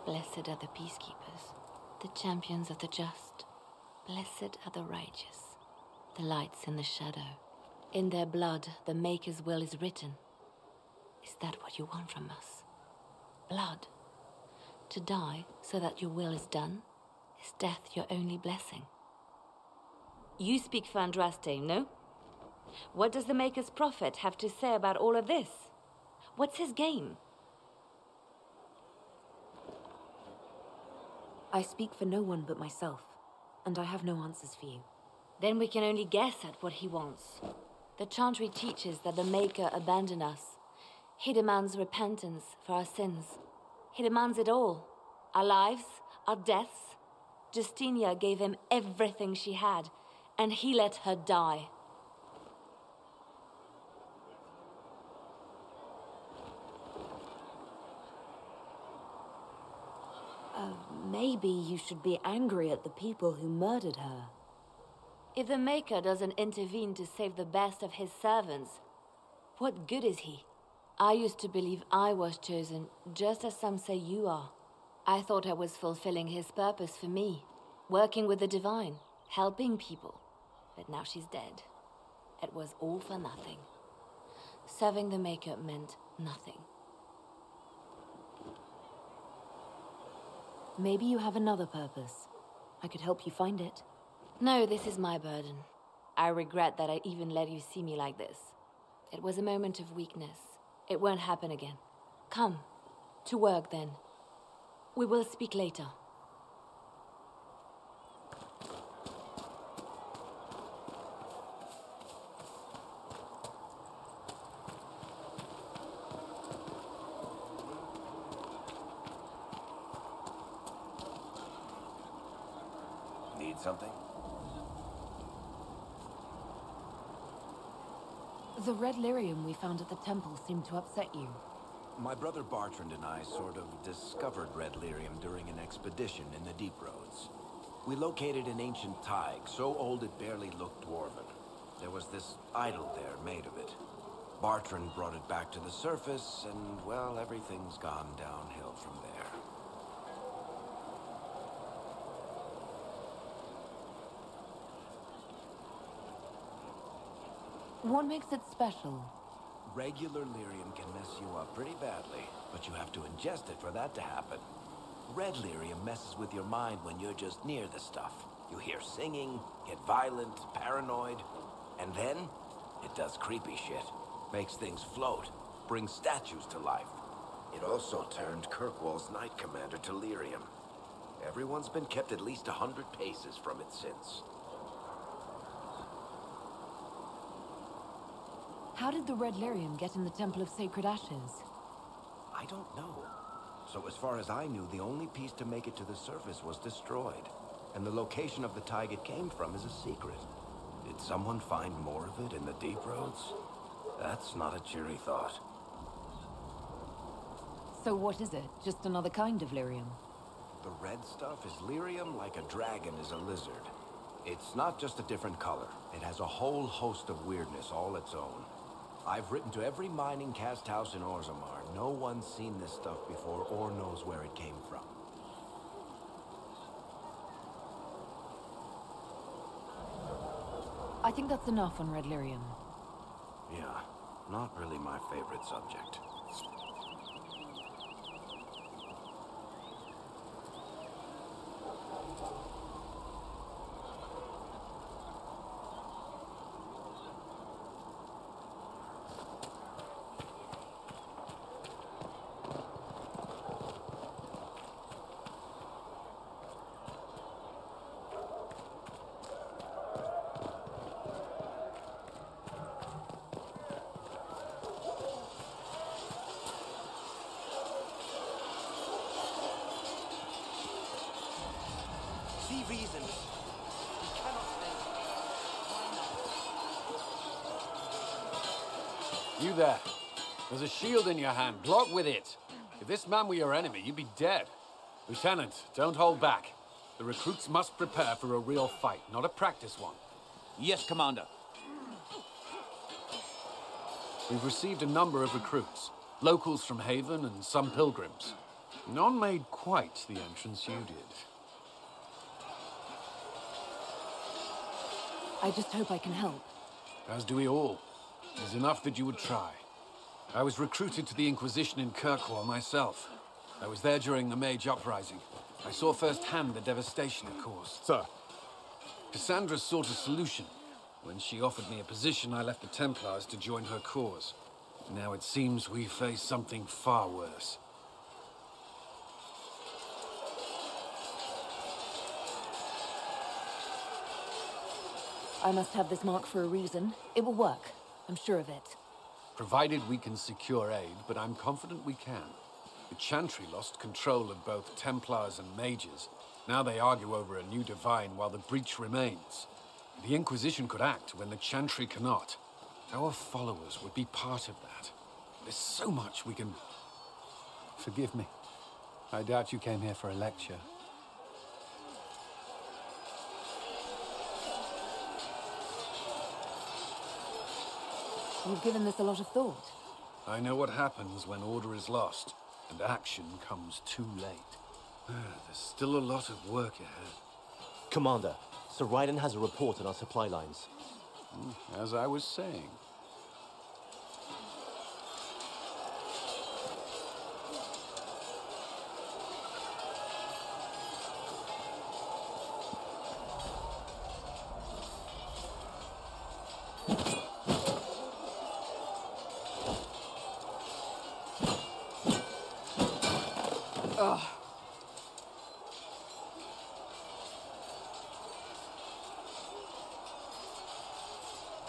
Blessed are the peacekeepers, the champions of the just. Blessed are the righteous, the lights in the shadow. In their blood, the Maker's will is written. Is that what you want from us? Blood? To die so that your will is done? Is death your only blessing? You speak for Andraste, no? What does the Maker's prophet have to say about all of this? What's his game? I speak for no one but myself, and I have no answers for you. Then we can only guess at what he wants. The Chantry teaches that the Maker abandoned us. He demands repentance for our sins. He demands it all. Our lives, our deaths. Justinia gave him everything she had, and he let her die. Maybe you should be angry at the people who murdered her. If the Maker doesn't intervene to save the best of his servants, what good is he? I used to believe I was chosen, just as some say you are. I thought I was fulfilling his purpose for me, working with the divine, helping people. But now she's dead. It was all for nothing. Serving the Maker meant nothing. Maybe you have another purpose. I could help you find it. No, this is my burden. I regret that I even let you see me like this. It was a moment of weakness. It won't happen again. Come, to work then. We will speak later. Need something? The red lyrium we found at the temple seemed to upset you. My brother Bartrand and I sort of discovered red lyrium during an expedition in the Deep Roads. We located an ancient thaig, so old it barely looked dwarven. There was this idol there made of it. Bartrand brought it back to the surface, and, well, everything's gone downhill from there. What makes it special? Regular lyrium can mess you up pretty badly, but you have to ingest it for that to happen. Red lyrium messes with your mind when you're just near the stuff. You hear singing, get violent, paranoid, and then it does creepy shit. Makes things float, brings statues to life. It also turned Kirkwall's Knight Commander to lyrium. Everyone's been kept at least 100 paces from it since. How did the red lyrium get in the Temple of Sacred Ashes? I don't know. So as far as I knew, the only piece to make it to the surface was destroyed. And the location of the thaig it came from is a secret. Did someone find more of it in the Deep Roads? That's not a cheery thought. So what is it? Just another kind of lyrium? The red stuff is lyrium like a dragon is a lizard. It's not just a different color. It has a whole host of weirdness all its own. I've written to every mining cast house in Orzammar. No one's seen this stuff before or knows where it came from. I think that's enough on red lyrium. Yeah, not really my favorite subject. Reasons. We cannot stay. You there. There's a shield in your hand. Block with it. If this man were your enemy, you'd be dead. Lieutenant, don't hold back. The recruits must prepare for a real fight, not a practice one. Yes, Commander. We've received a number of recruits. Locals from Haven and some pilgrims. None made quite the entrance you did. I just hope I can help. As do we all. It is enough that you would try. I was recruited to the Inquisition in Kirkwall myself. I was there during the Mage Uprising. I saw firsthand the devastation it caused. Sir. Cassandra sought a solution. When she offered me a position, I left the Templars to join her cause. Now it seems we face something far worse. I must have this mark for a reason. It will work. I'm sure of it. Provided we can secure aid, but I'm confident we can. The Chantry lost control of both Templars and Mages. Now they argue over a new divine while the breach remains. The Inquisition could act when the Chantry cannot. Our followers would be part of that. There's so much we can... Forgive me. I doubt you came here for a lecture. You've given this a lot of thought. I know what happens when order is lost, and action comes too late. There's still a lot of work ahead. Commander, Sir Raiden has a report on our supply lines. As I was saying.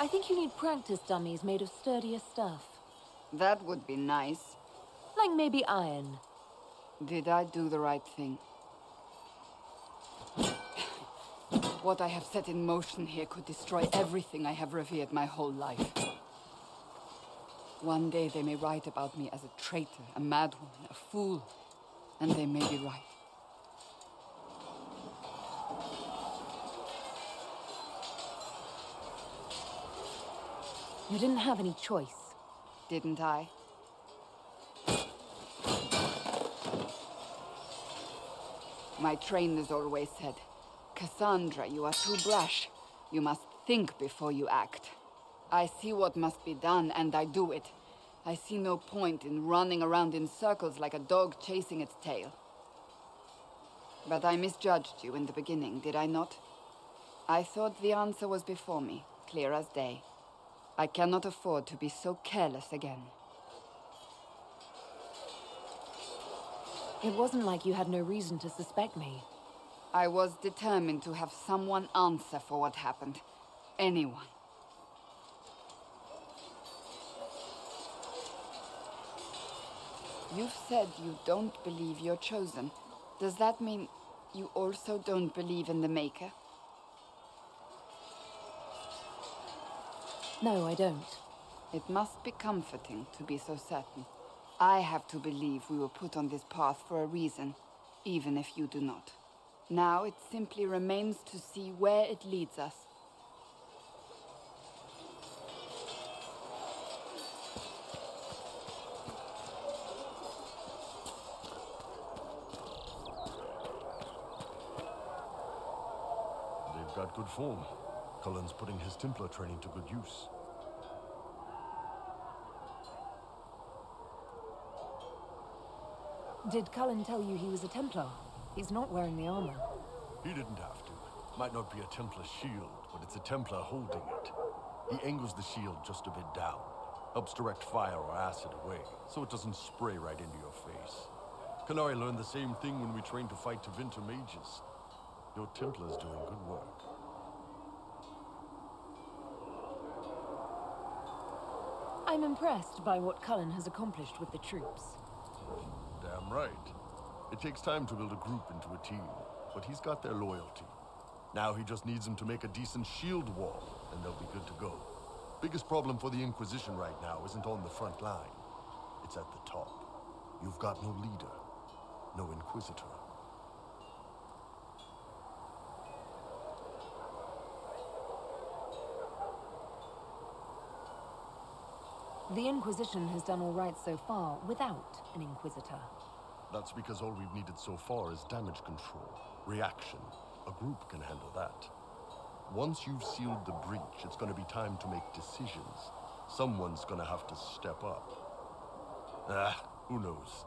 I think you need practice dummies made of sturdier stuff. That would be nice. Like maybe iron. Did I do the right thing? What I have set in motion here could destroy everything I have revered my whole life. One day they may write about me as a traitor, a madwoman, a fool. And they may be right. You didn't have any choice. Didn't I? My trainers always said, Cassandra, you are too brash. You must think before you act. I see what must be done, and I do it. I see no point in running around in circles like a dog chasing its tail. But I misjudged you in the beginning, did I not? I thought the answer was before me, clear as day. I cannot afford to be so careless again. It wasn't like you had no reason to suspect me. I was determined to have someone answer for what happened. Anyone. You've said you don't believe you're chosen. Does that mean you also don't believe in the Maker? No, I don't. It must be comforting to be so certain. I have to believe we were put on this path for a reason, even if you do not. Now it simply remains to see where it leads us. They've got good form. Cullen's putting his Templar training to good use. Did Cullen tell you he was a Templar? He's not wearing the armor. He didn't have to. Might not be a Templar shield, but it's a Templar holding it. He angles the shield just a bit down. Helps direct fire or acid away, so it doesn't spray right into your face. Kanari learned the same thing when we trained to fight Tevinter mages. Your Templar's doing good work. I'm impressed by what Cullen has accomplished with the troops. Damn right. It takes time to build a group into a team, but he's got their loyalty. Now he just needs them to make a decent shield wall, and they'll be good to go. Biggest problem for the Inquisition right now isn't on the front line. It's at the top. You've got no leader, no Inquisitor. The Inquisition has done all right so far without an Inquisitor. That's because all we've needed so far is damage control, reaction. A group can handle that. Once you've sealed the breach, it's gonna be time to make decisions. Someone's gonna have to step up. Who knows?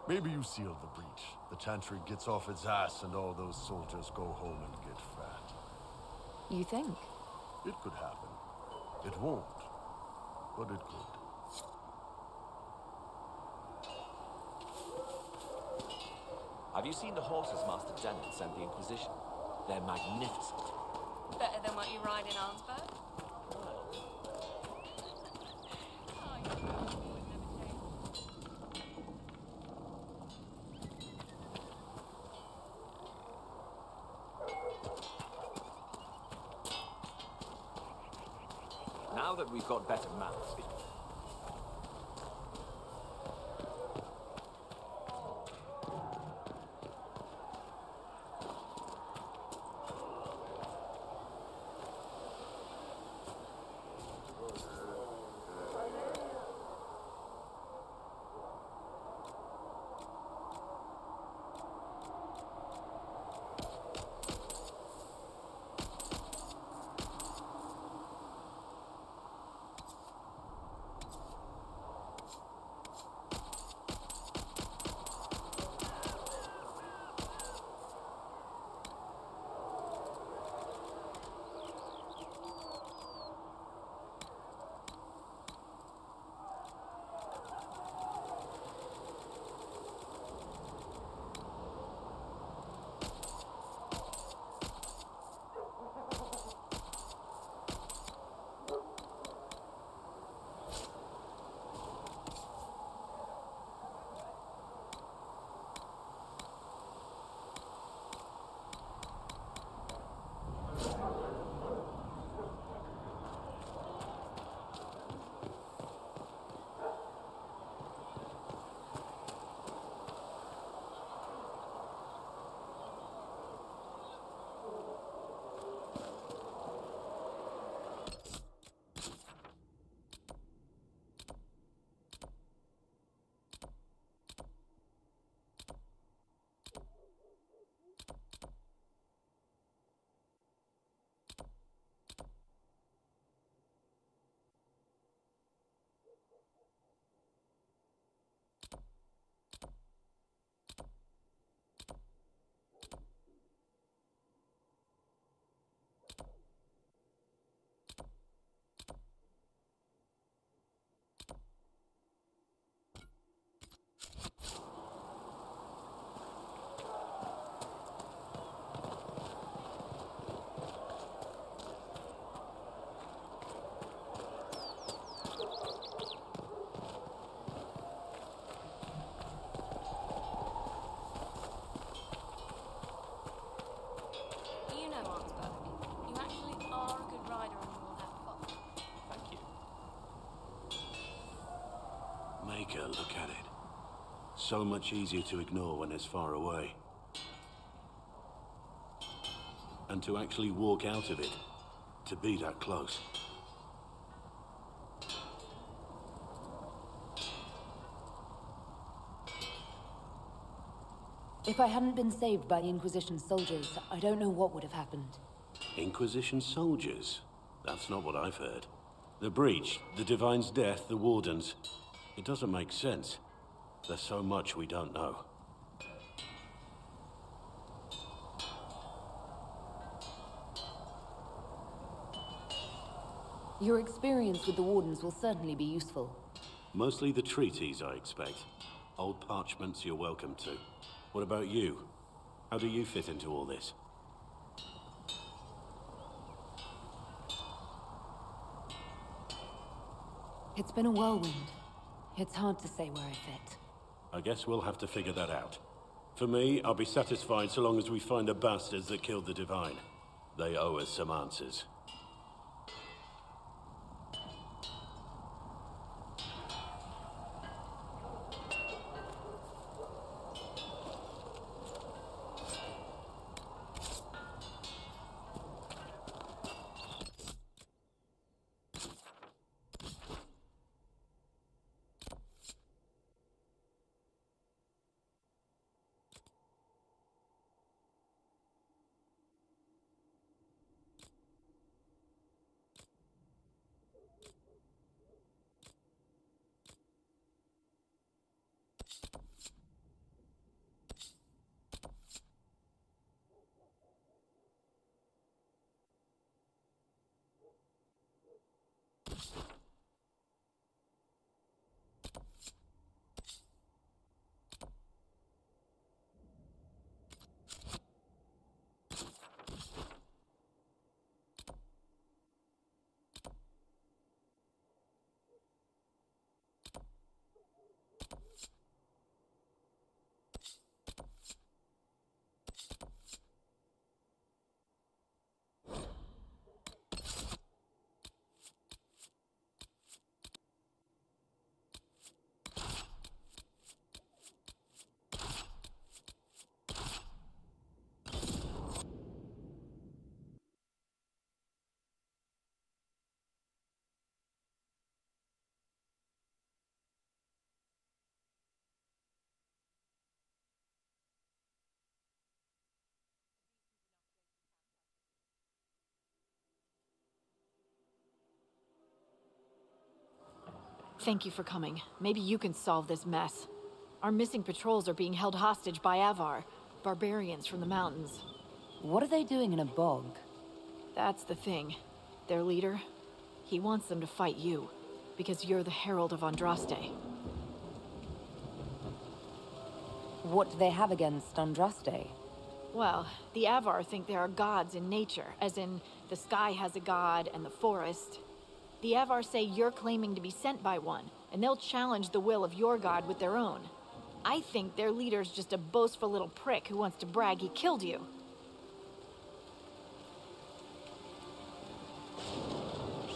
Maybe you seal the breach. The Chantry gets off its ass and all those soldiers go home and get fat. You think? It could happen. It won't, but it could. Have you seen the horses Master Janet sent the Inquisition? They're magnificent. Better than what you ride in Arnsberg? Now that we've got better maps, Look at it. So much easier to ignore when it's far away. And to actually walk out of it, to be that close. If I hadn't been saved by the Inquisition soldiers, I don't know what would have happened. Inquisition soldiers? That's not what I've heard. The breach, the Divine's death, the Wardens. It doesn't make sense. There's so much we don't know. Your experience with the Wardens will certainly be useful. Mostly the treaties, I expect. Old parchments you're welcome to. What about you? How do you fit into all this? It's been a whirlwind. It's hard to say where I fit. I guess we'll have to figure that out. For me, I'll be satisfied so long as we find the bastards that killed the Divine. They owe us some answers. Thank you for coming. Maybe you can solve this mess. Our missing patrols are being held hostage by Avar, barbarians from the mountains. What are they doing in a bog? That's the thing. Their leader, he wants them to fight you, because you're the Herald of Andraste. What do they have against Andraste? Well, the Avar think there are gods in nature, as in the sky has a god and the forest. The Avar say you're claiming to be sent by one, and they'll challenge the will of your god with their own. I think their leader's just a boastful little prick who wants to brag he killed you.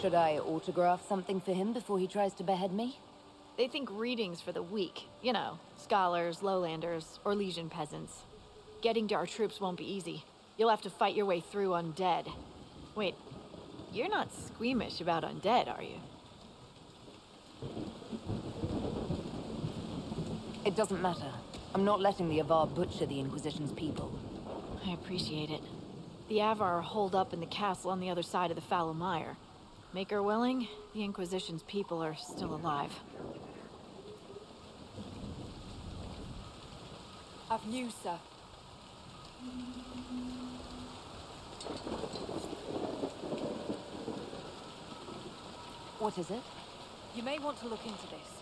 Should I autograph something for him before he tries to behead me? They think reading's for the weak. You know, scholars, lowlanders, or Legion peasants. Getting to our troops won't be easy. You'll have to fight your way through undead. Wait, you're not squeamish about undead, are you? It doesn't matter. I'm not letting the Avar butcher the Inquisition's people. I appreciate it. The Avar are holed up in the castle on the other side of the fallow mire. Make her willing, the Inquisition's people are still alive. I've news, sir. What is it? You may want to look into this.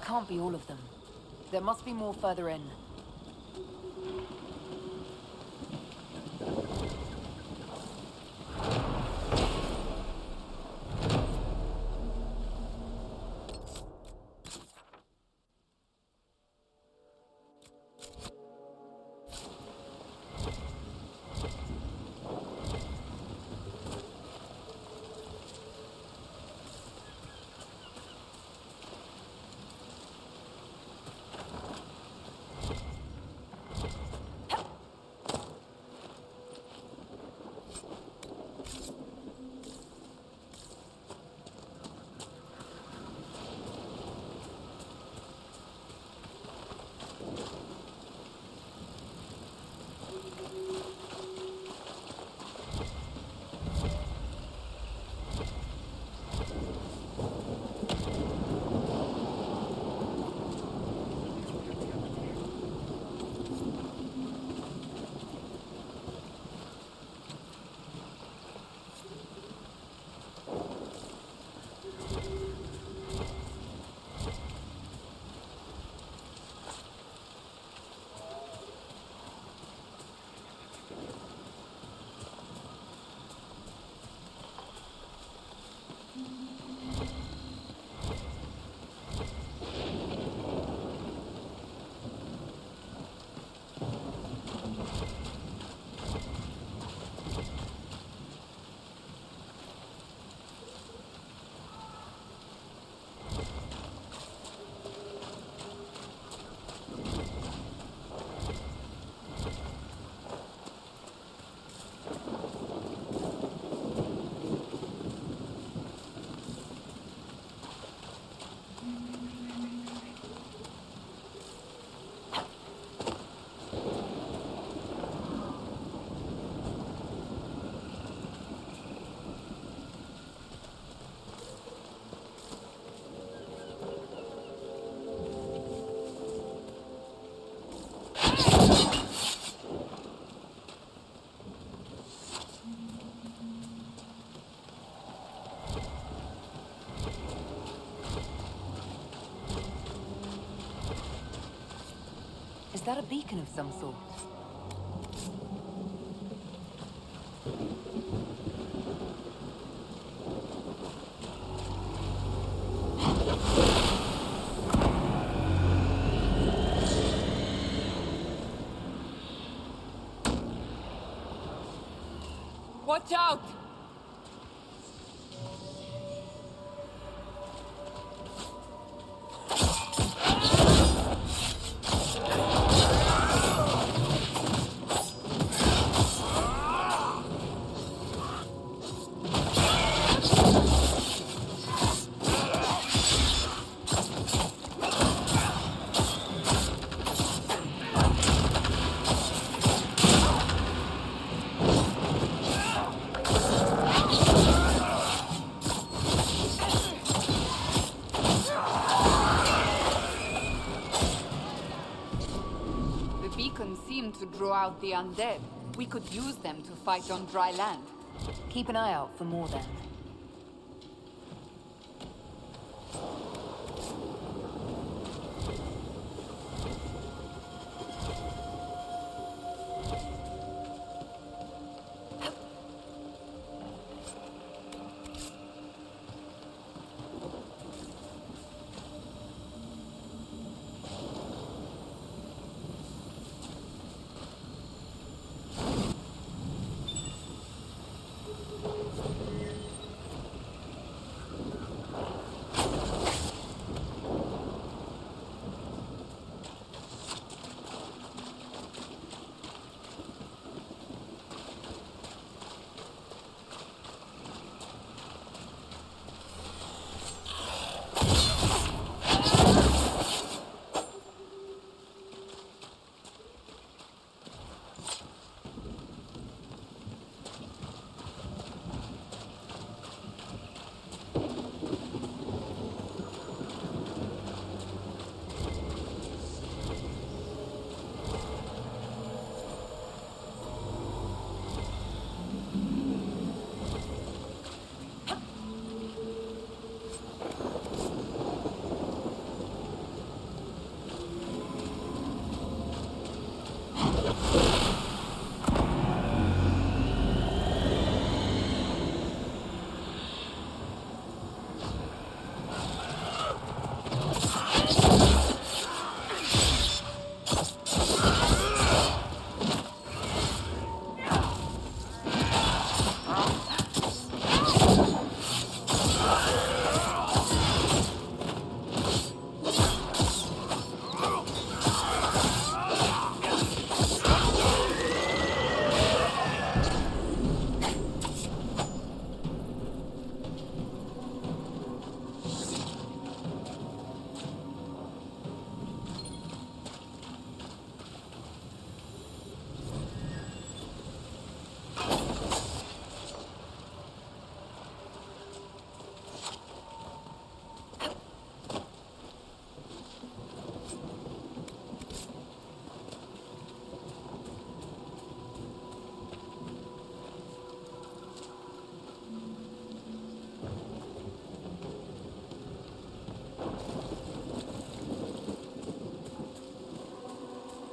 can't be all of them. There must be more further in. Is that a beacon of some sort? Watch out! To draw out the undead. We could use them to fight on dry land. Keep an eye out for more then.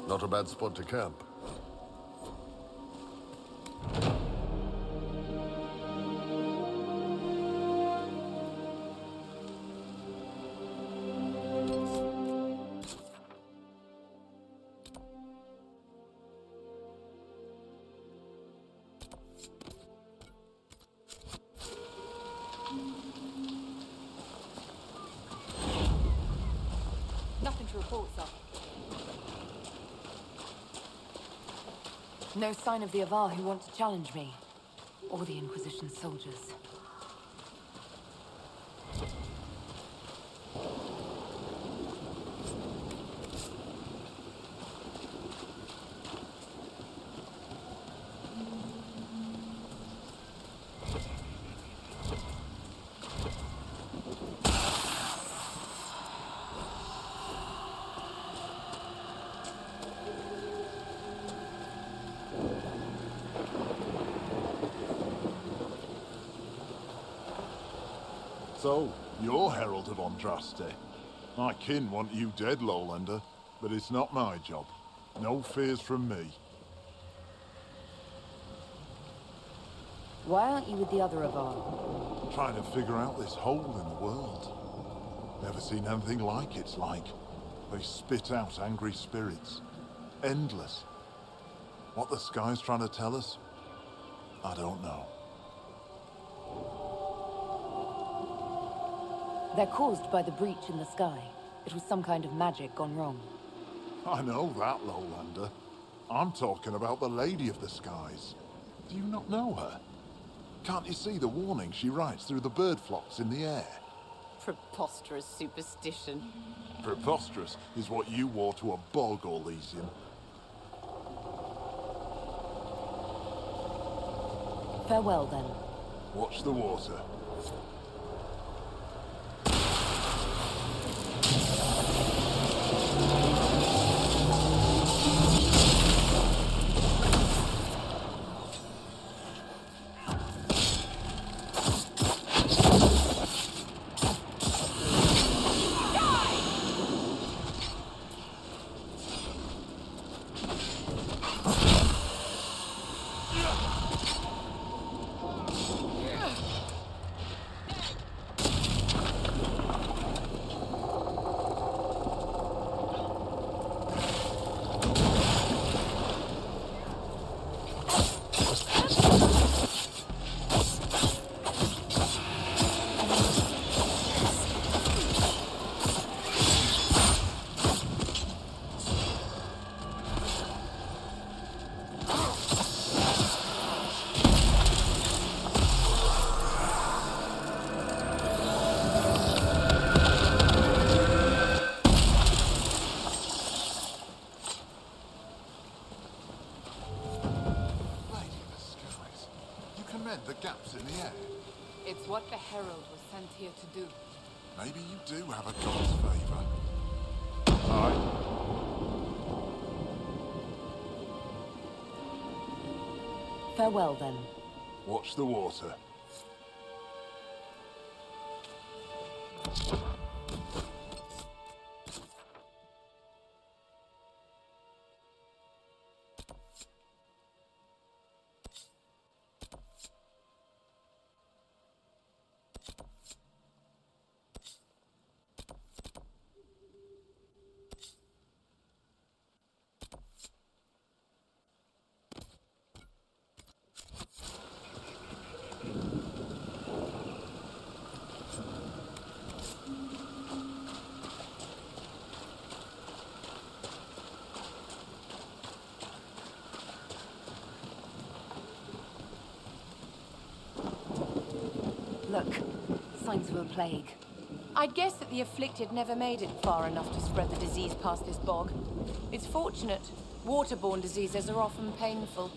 Not a bad spot to camp. Nothing to report, sir. No sign of the Avar who want to challenge me. Or the Inquisition soldiers. So, you're Herald of Andraste. My kin want you dead, Lowlander, but it's not my job. No fears from me. Why aren't you with the other Avar? Trying to figure out this hole in the world. Never seen anything like it's like. They spit out angry spirits. Endless. What the sky's trying to tell us? I don't know. They're caused by the breach in the sky. It was some kind of magic gone wrong. I know that, Lowlander. I'm talking about the Lady of the Skies. Do you not know her? Can't you see the warning she writes through the bird flocks in the air? Preposterous superstition. Preposterous is what you wore to a bog, Elysium. Farewell, then. Watch the water. The gaps in the air. It's what the Herald was sent here to do. Maybe you do have a god's favor. Aye. Farewell, then. Watch the water. Look, signs of a plague. I'd guess that the afflicted never made it far enough to spread the disease past this bog. It's fortunate. Waterborne diseases are often painful.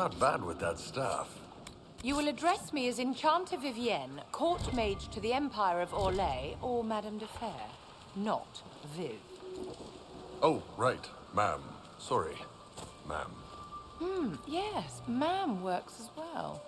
not bad with that staff. You will address me as Enchanter Vivienne, court mage to the Empire of Orlais, or Madame de Fer, not Viv. Oh, right. Ma'am. Sorry. Ma'am. Yes, ma'am works as well.